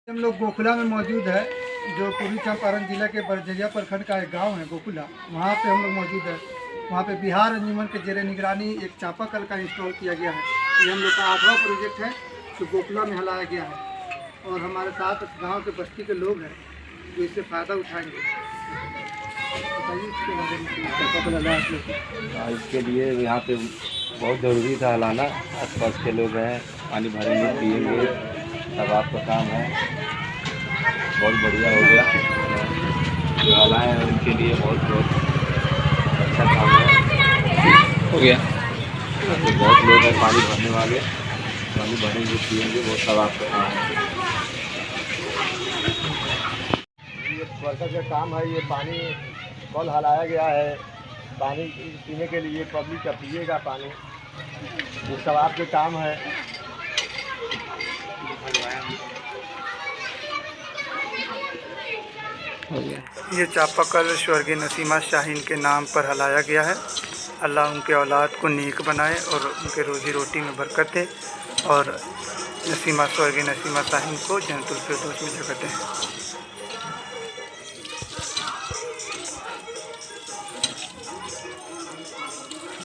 हम लोग गोकुला में मौजूद है, जो पूर्वी चंपारण जिला के बरजरिया प्रखंड का एक गांव है गोकुला। वहाँ पे हम लोग मौजूद है। वहाँ पे बिहार अंजुमन के जेर निगरानी एक चापाकल का इंस्टॉल किया गया है। ये हम लोग का 8वां प्रोजेक्ट है जो गोकुला में हलाया गया है, और हमारे साथ गाँव के बस्ती के लोग हैं जो इससे फ़ायदा उठाएँगे। बताइए इसके बारे में। चापाकल हलाया आप लोग? इसके लिए यहाँ पे बहुत ज़रूरी था हलाना। आसपास के लोग हैं, पानी भरेंगे, पिएंगे, तब आपका काम है। बहुत बढ़िया हो गया जो हलाए हैं उनके लिए बहुत बहुत अच्छा काम है हो गया। तो बहुत लोग हैं पानी भरने वाले, पानी भरेंगे, पिएंगे, बहुत सब आपका काम है। ये वर्कर का काम है। ये पानी कल हलाया गया है, पानी पीने के लिए पब्लिक का पिएगा पानी। ये सब आपके काम है। ये चापाकल स्वर्गीय नसीमा शाहीन के नाम पर हलाया गया है। अल्लाह उनके औलाद को नेक बनाए और उनके रोजी रोटी में बरकत दे, और स्वर्गीय नसीमा शाहीन को जन्नतुल फिरदौस में जगह दें।